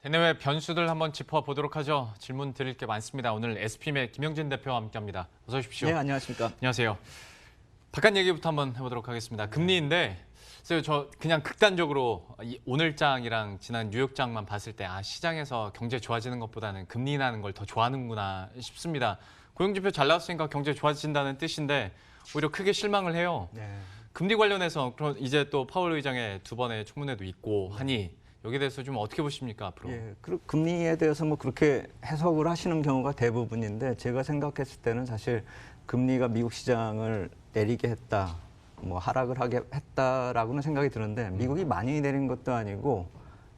대내외 변수들 한번 짚어보도록 하죠. 질문 드릴 게 많습니다. 오늘 SPM의 김영진 대표와 함께합니다. 어서 오십시오. 네, 안녕하십니까. 안녕하세요. 바깥 얘기부터 한번 해보도록 하겠습니다. 금리인데, 그래서 저 그냥 극단적으로 오늘장이랑 지난 뉴욕장만 봤을 때 시장에서 경제 좋아지는 것보다는 금리 나는 걸 더 좋아하는구나 싶습니다. 고용지표 잘 나왔으니까 경제 좋아진다는 뜻인데 오히려 크게 실망을 해요. 네. 금리 관련해서 이제 또 파월 의장의 두 번의 청문회도 있고 하니 여기에 대해서 좀 어떻게 보십니까, 앞으로? 예, 금리에 대해서 뭐 그렇게 해석을 하시는 경우가 대부분인데 제가 생각했을 때는 사실 금리가 미국 시장을 내리게 했다, 뭐 하락을 하게 했다라고는 생각이 드는데 미국이 많이 내린 것도 아니고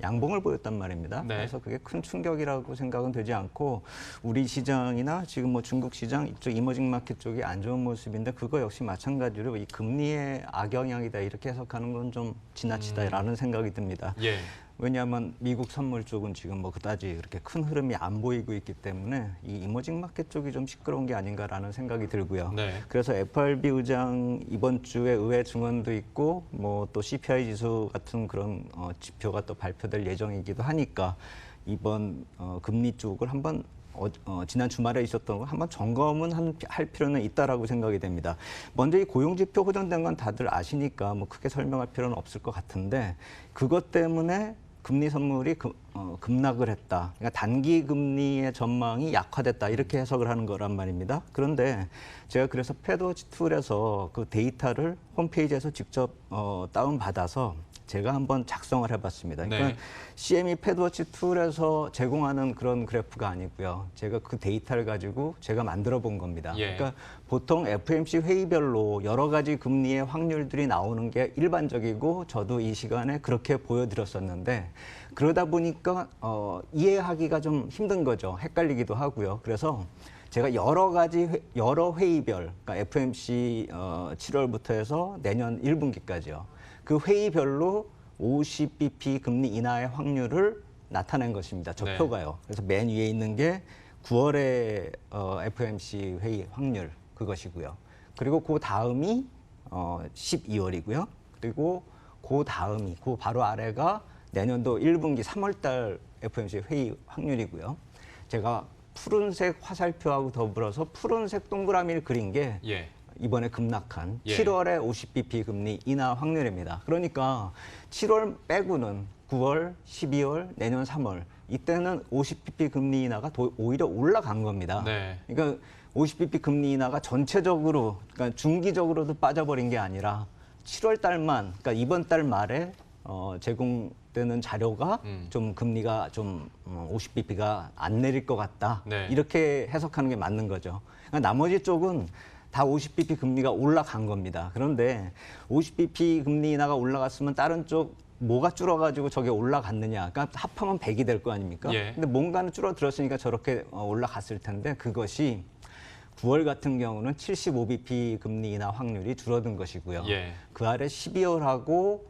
양봉을 보였단 말입니다. 네. 그래서 그게 큰 충격이라고 생각은 되지 않고 우리 시장이나 지금 뭐 중국 시장 이쪽 이머징 마켓 쪽이 안 좋은 모습인데 그거 역시 마찬가지로 이 금리의 악영향이다 이렇게 해석하는 건 좀 지나치다라는 생각이 듭니다. 예. 왜냐하면 미국 선물 쪽은 지금 뭐 그다지 그렇게 큰 흐름이 안 보이고 있기 때문에 이 이머징 마켓 쪽이 좀 시끄러운 게 아닌가라는 생각이 들고요. 네. 그래서 FRB 의장 이번 주에 의회 증언도 있고 뭐 또 CPI 지수 같은 그런 지표가 또 발표될 예정이기도 하니까 이번 금리 쪽을 한번 지난 주말에 있었던 거 한번 점검은 할 필요는 있다라고 생각이 됩니다. 먼저 이 고용지표 호전된 건 다들 아시니까 뭐 크게 설명할 필요는 없을 것 같은데 그것 때문에 금리 선물이 급락을 했다. 그러니까 단기 금리의 전망이 약화됐다. 이렇게 해석을 하는 거란 말입니다. 그런데 제가 그래서 패드워치 툴에서 그 데이터를 홈페이지에서 직접 다운받아서 제가 한번 작성을 해봤습니다. 그러니까 네. CME 패드워치 툴에서 제공하는 그런 그래프가 아니고요. 제가 그 데이터를 가지고 제가 만들어 본 겁니다. 예. 그러니까 보통 FOMC 회의별로 여러 가지 금리의 확률들이 나오는 게 일반적이고 저도 이 시간에 그렇게 보여드렸었는데 그러다 보니까 이해하기가 좀 힘든 거죠. 헷갈리기도 하고요. 그래서 제가 여러 회의별, 그러니까 FOMC 7월부터 해서 내년 1분기까지요. 그 회의별로 50bp 금리 인하의 확률을 나타낸 것입니다. 저 네. 표가요. 그래서 맨 위에 있는 게 9월의 FOMC 회의 확률 그것이고요. 그리고 그 다음이 12월이고요. 그리고 그 다음이 그 바로 아래가 내년도 1분기 3월달 FOMC 회의 확률이고요. 제가 푸른색 화살표하고 더불어서 푸른색 동그라미를 그린 게 예. 이번에 급락한 예. 7월의 50bp 금리 인하 확률입니다. 그러니까 7월 빼고는 9월, 12월, 내년 3월 이때는 50bp 금리 인하가 오히려 올라간 겁니다. 네. 그러니까 50bp 금리 인하가 전체적으로, 그러니까 중기적으로도 빠져버린 게 아니라 7월 달만, 그러니까 이번 달 말에 제공되는 자료가 좀 금리가 좀 50bp가 안 내릴 것 같다. 네. 이렇게 해석하는 게 맞는 거죠. 그러니까 나머지 쪽은 다 50bp 금리가 올라간 겁니다. 그런데 50bp 금리 인하가 올라갔으면 다른 쪽 뭐가 줄어가지고 저게 올라갔느냐. 그러니까 합하면 100이 될 거 아닙니까? 예. 근데 뭔가는 줄어들었으니까 저렇게 올라갔을 텐데 그것이 9월 같은 경우는 75bp 금리 인하 확률이 줄어든 것이고요. 예. 그 아래 12월하고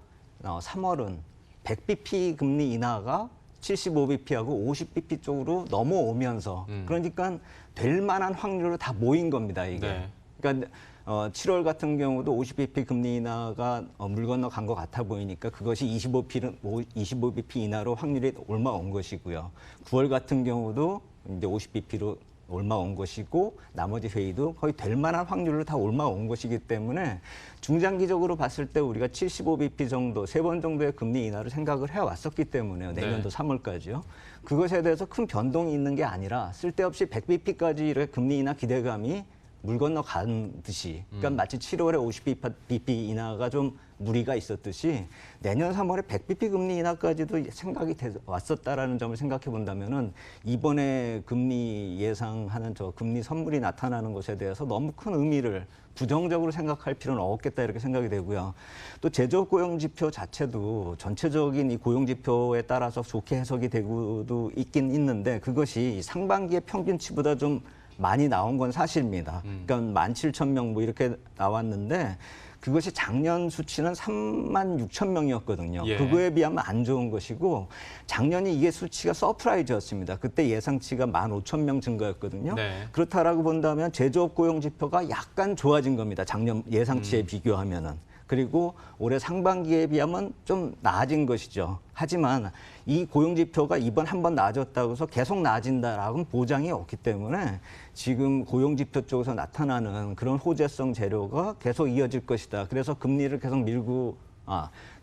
3월은 100bp 금리 인하가 75bp하고 50bp 쪽으로 넘어오면서 그러니까 될 만한 확률로 다 모인 겁니다, 이게. 네. 그러니까 7월 같은 경우도 50bp 금리 인하가 물 건너 간 것 같아 보이니까 그것이 25bp 인하로 확률이 얼마 온 것이고요. 9월 같은 경우도 이제 50bp로 얼마 온 것이고 나머지 회의도 거의 될 만한 확률로 다 얼마 온 것이기 때문에 중장기적으로 봤을 때 우리가 75bp 정도, 3번 정도의 금리 인하를 생각을 해왔었기 때문에요. 내년도 네. 3월까지요. 그것에 대해서 큰 변동이 있는 게 아니라 쓸데없이 100bp까지 이렇게 금리 인하 기대감이 물 건너 간 듯이, 그러니까 마치 7월에 50bp 인하가 좀 무리가 있었듯이 내년 3월에 100bp 금리 인하까지도 생각이 왔었다라는 점을 생각해 본다면은 이번에 금리 예상하는 저 금리 선물이 나타나는 것에 대해서 너무 큰 의미를 부정적으로 생각할 필요는 없겠다 이렇게 생각이 되고요. 또 제조업 고용 지표 자체도 전체적인 이 고용 지표에 따라서 좋게 해석이 되고도 있긴 있는데 그것이 상반기의 평균치보다 좀 많이 나온 건 사실입니다. 그러니까 17,000명 뭐 이렇게 나왔는데 그것이 작년 수치는 3만 6천 명이었거든요. 예. 그거에 비하면 안 좋은 것이고 작년이 이게 수치가 서프라이즈였습니다. 그때 예상치가 1만 5천 명 증가였거든요. 네. 그렇다라고 본다면 제조업 고용 지표가 약간 좋아진 겁니다. 작년 예상치에 비교하면은. 그리고 올해 상반기에 비하면 좀 나아진 것이죠. 하지만 이 고용 지표가 이번 한 번 나아졌다고 해서 계속 나아진다라고는 보장이 없기 때문에 지금 고용 지표 쪽에서 나타나는 그런 호재성 재료가 계속 이어질 것이다. 그래서 금리를 계속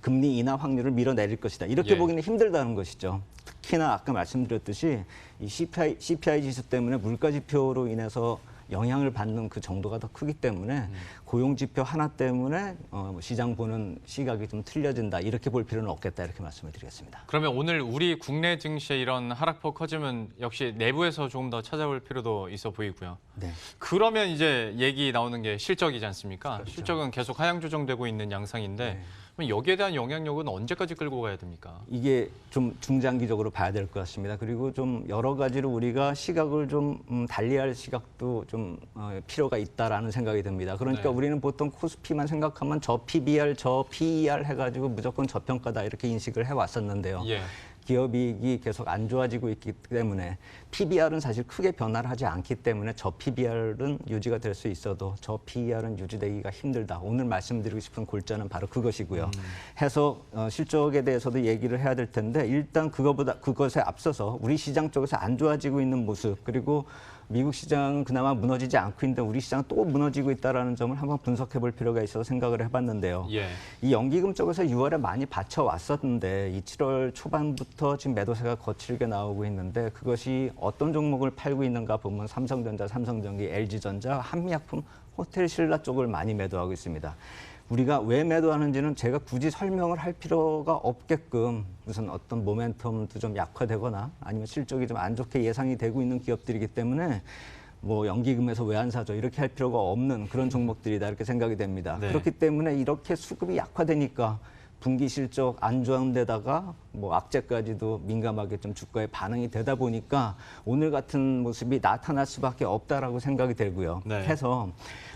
금리 인하 확률을 밀어내릴 것이다. 이렇게 예. 보기는 힘들다는 것이죠. 특히나 아까 말씀드렸듯이 이 CPI 지수 때문에 물가 지표로 인해서 영향을 받는 그 정도가 더 크기 때문에 고용 지표 하나 때문에 시장 보는 시각이 좀 틀려진다. 이렇게 볼 필요는 없겠다. 이렇게 말씀을 드리겠습니다. 그러면 오늘 우리 국내 증시의 이런 하락폭 커지면 역시 내부에서 조금 더 찾아볼 필요도 있어 보이고요. 네. 그러면 이제 얘기 나오는 게 실적이지 않습니까? 그렇죠. 실적은 계속 하향 조정되고 있는 양상인데 네. 그럼 여기에 대한 영향력은 언제까지 끌고 가야 됩니까? 이게 좀 중장기적으로 봐야 될 것 같습니다. 그리고 좀 여러 가지로 우리가 시각을 좀 달리할 시각도 좀 필요가 있다라는 생각이 듭니다. 그러니까 네. 우리는 보통 코스피만 생각하면 저 PBR, 저 PER 해가지고 무조건 저평가다 이렇게 인식을 해왔었는데요. 예. 기업이익이 계속 안 좋아지고 있기 때문에 PBR은 사실 크게 변화를 하지 않기 때문에 저 PBR은 유지가 될 수 있어도 저 PER은 유지되기가 힘들다. 오늘 말씀드리고 싶은 골자는 바로 그것이고요. 해서 실적에 대해서도 얘기를 해야 될 텐데 일단 그것에 앞서서 우리 시장 쪽에서 안 좋아지고 있는 모습 그리고 미국 시장은 그나마 무너지지 않고 있는데 우리 시장은 또 무너지고 있다는 점을 한번 분석해 볼 필요가 있어서 생각을 해봤는데요. 예. 이 연기금 쪽에서 6월에 많이 받쳐왔었는데 이 7월 초반부터 지금 매도세가 거칠게 나오고 있는데 그것이 어떤 종목을 팔고 있는가 보면 삼성전자, 삼성전기, LG전자, 한미약품, 호텔신라 쪽을 많이 매도하고 있습니다. 우리가 왜 매도하는지는 제가 굳이 설명을 할 필요가 없게끔 무슨 어떤 모멘텀도 좀 약화되거나 아니면 실적이 좀 안 좋게 예상이 되고 있는 기업들이기 때문에 뭐 연기금에서 왜 안 사죠 이렇게 할 필요가 없는 그런 종목들이다 이렇게 생각이 됩니다. 네. 그렇기 때문에 이렇게 수급이 약화되니까 분기 실적 안 좋은 데다가 뭐 악재까지도 민감하게 좀 주가에 반응이 되다 보니까 오늘 같은 모습이 나타날 수밖에 없다라고 생각이 되고요. 네. 해서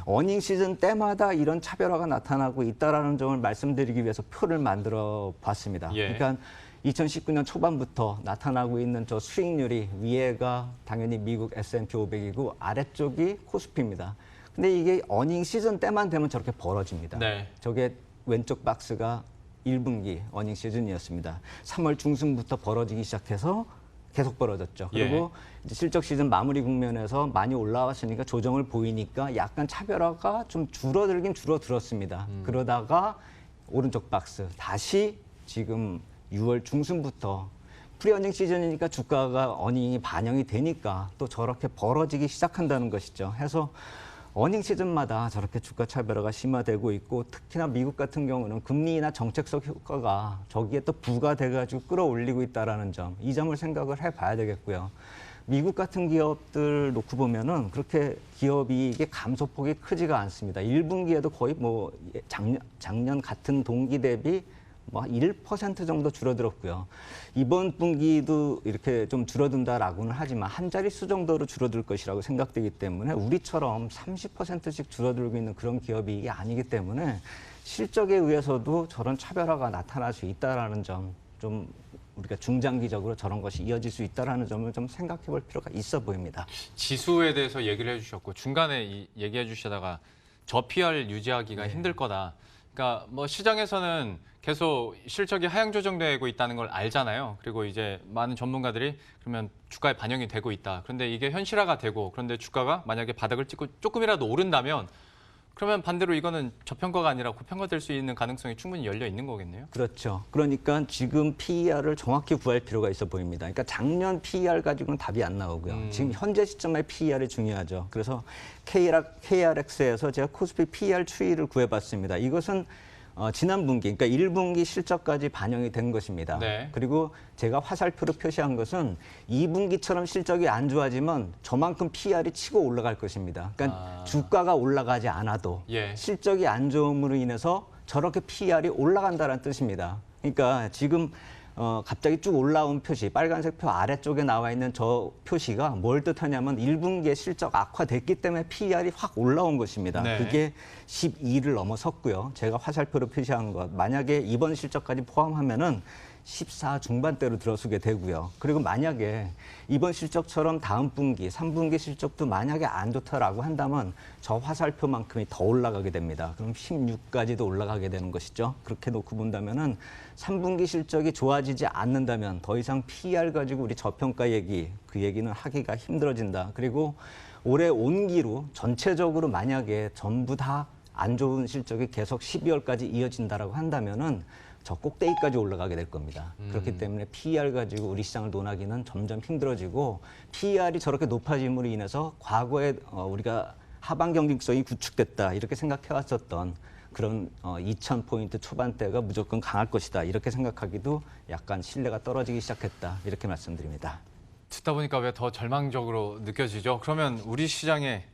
어닝 시즌 때마다 이런 차별화가 나타나고 있다라는 점을 말씀드리기 위해서 표를 만들어 봤습니다. 예. 그러니까 2019년 초반부터 나타나고 있는 저 수익률이 위에가 당연히 미국 S&P 500이고 아래쪽이 코스피입니다. 근데 이게 어닝 시즌 때만 되면 저렇게 벌어집니다. 네. 저게 왼쪽 박스가 1분기 어닝 시즌이었습니다. 3월 중순부터 벌어지기 시작해서 계속 벌어졌죠. 그리고 이제 실적 시즌 마무리 국면에서 많이 올라왔으니까 조정을 보이니까 약간 차별화가 좀 줄어들긴 줄어들었습니다. 그러다가 오른쪽 박스 다시 지금 6월 중순부터 프리어닝 시즌이니까 주가가 어닝이 반영이 되니까 또 저렇게 벌어지기 시작한다는 것이죠. 해서 어닝 시즌마다 저렇게 주가 차별화가 심화되고 있고 특히나 미국 같은 경우는 금리나 정책적 효과가 저기에 또 부과돼가지고 끌어올리고 있다는 점, 이 점을 생각을 해봐야 되겠고요. 미국 같은 기업들 놓고 보면은 그렇게 기업이익의 감소폭이 크지가 않습니다. 1분기에도 거의 뭐 작년 같은 동기 대비 뭐 1% 정도 줄어들었고요. 이번 분기도 이렇게 좀 줄어든다라고는 하지만 한 자릿수 정도로 줄어들 것이라고 생각되기 때문에 우리처럼 30%씩 줄어들고 있는 그런 기업이 아니기 때문에 실적에 의해서도 저런 차별화가 나타날 수 있다라는 점, 좀 우리가 중장기적으로 저런 것이 이어질 수 있다라는 점을 좀 생각해 볼 필요가 있어 보입니다. 지수에 대해서 얘기를 해주셨고 중간에 얘기해 주시다가 저 PR 유지하기가 힘들 거다. 그러니까 뭐 시장에서는 계속 실적이 하향 조정되고 있다는 걸 알잖아요. 그리고 이제 많은 전문가들이 그러면 주가에 반영이 되고 있다. 그런데 이게 현실화가 되고 그런데 주가가 만약에 바닥을 찍고 조금이라도 오른다면 그러면 반대로 이거는 저평가가 아니라 고평가될 수 있는 가능성이 충분히 열려 있는 거겠네요. 그렇죠. 그러니까 지금 PER을 정확히 구할 필요가 있어 보입니다. 그러니까 작년 PER 가지고는 답이 안 나오고요. 지금 현재 시점의 PER이 중요하죠. 그래서 KRX에서 제가 코스피 PER 추이를 구해봤습니다. 이것은 지난 분기, 그러니까 1분기 실적까지 반영이 된 것입니다. 네. 그리고 제가 화살표로 표시한 것은 2분기처럼 실적이 안 좋아지면 저만큼 PER이 치고 올라갈 것입니다. 그러니까 주가가 올라가지 않아도 예. 실적이 안 좋음으로 인해서 저렇게 PER이 올라간다는 뜻입니다. 그러니까 지금 갑자기 쭉 올라온 표시, 빨간색 표 아래쪽에 나와 있는 저 표시가 뭘 뜻하냐면 1분기에 실적 악화됐기 때문에 PER이 확 올라온 것입니다. 네. 그게 12를 넘어섰고요. 제가 화살표로 표시한 것, 만약에 이번 실적까지 포함하면은 14 중반대로 들어서게 되고요. 그리고 만약에 이번 실적처럼 다음 분기, 3분기 실적도 만약에 안 좋다라고 한다면 저 화살표만큼이 더 올라가게 됩니다. 그럼 16까지도 올라가게 되는 것이죠. 그렇게 놓고 본다면은 3분기 실적이 좋아지지 않는다면 더 이상 PER 가지고 우리 저평가 얘기, 그 얘기는 하기가 힘들어진다. 그리고 올해 온기로 전체적으로 만약에 전부 다 안 좋은 실적이 계속 12월까지 이어진다라고 한다면은 저 꼭대기까지 올라가게 될 겁니다. 그렇기 때문에 PER 가지고 우리 시장을 논하기는 점점 힘들어지고 PER이 저렇게 높아짐으로 인해서 과거에 우리가 하방 경직성이 구축됐다 이렇게 생각해왔었던 그런 2,000포인트 초반대가 무조건 강할 것이다 이렇게 생각하기도 약간 신뢰가 떨어지기 시작했다 이렇게 말씀드립니다. 듣다 보니까 왜 더 절망적으로 느껴지죠? 그러면 우리 시장에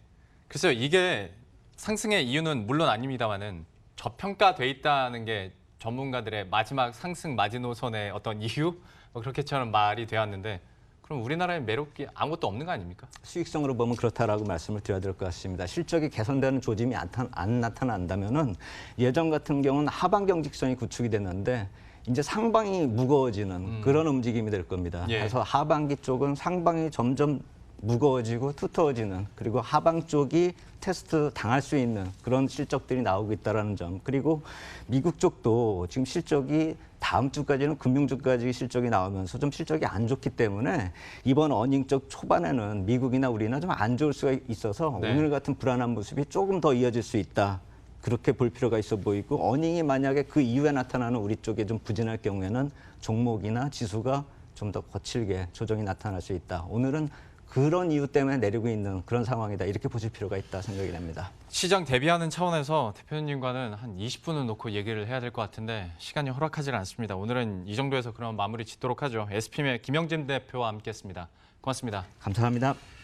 글쎄요, 이게 상승의 이유는 물론 아닙니다만은 저평가돼 있다는 게 전문가들의 마지막 상승 마지노선의 어떤 이유? 그렇게처럼 말이 되었는데 그럼 우리나라의 매력이 아무것도 없는 거 아닙니까? 수익성으로 보면 그렇다라고 말씀을 드려야 될 것 같습니다. 실적이 개선되는 조짐이 안 나타난다면은 예전 같은 경우는 하방 경직성이 구축이 됐는데 이제 상방이 무거워지는 그런 움직임이 될 겁니다. 예. 그래서 하반기 쪽은 상방이 점점 무거워지고 두터워지는 그리고 하방 쪽이 테스트 당할 수 있는 그런 실적들이 나오고 있다는 점. 그리고 미국 쪽도 지금 실적이 다음 주까지는 금융주까지 실적이 나오면서 좀 실적이 안 좋기 때문에 이번 어닝 쪽 초반에는 미국이나 우리나 좀 안 좋을 수가 있어서 네. 오늘 같은 불안한 모습이 조금 더 이어질 수 있다. 그렇게 볼 필요가 있어 보이고 어닝이 만약에 그 이후에 나타나는 우리 쪽에 좀 부진할 경우에는 종목이나 지수가 좀 더 거칠게 조정이 나타날 수 있다. 오늘은 그런 이유 때문에 내리고 있는 그런 상황이다. 이렇게 보실 필요가 있다 생각이 됩니다. 시장 대비하는 차원에서 대표님과는 한 20분을 놓고 얘기를 해야 될 것 같은데 시간이 허락하지 않습니다. 오늘은 이 정도에서 그럼 마무리 짓도록 하죠. SPM의 김영진 대표와 함께했습니다. 고맙습니다. 감사합니다.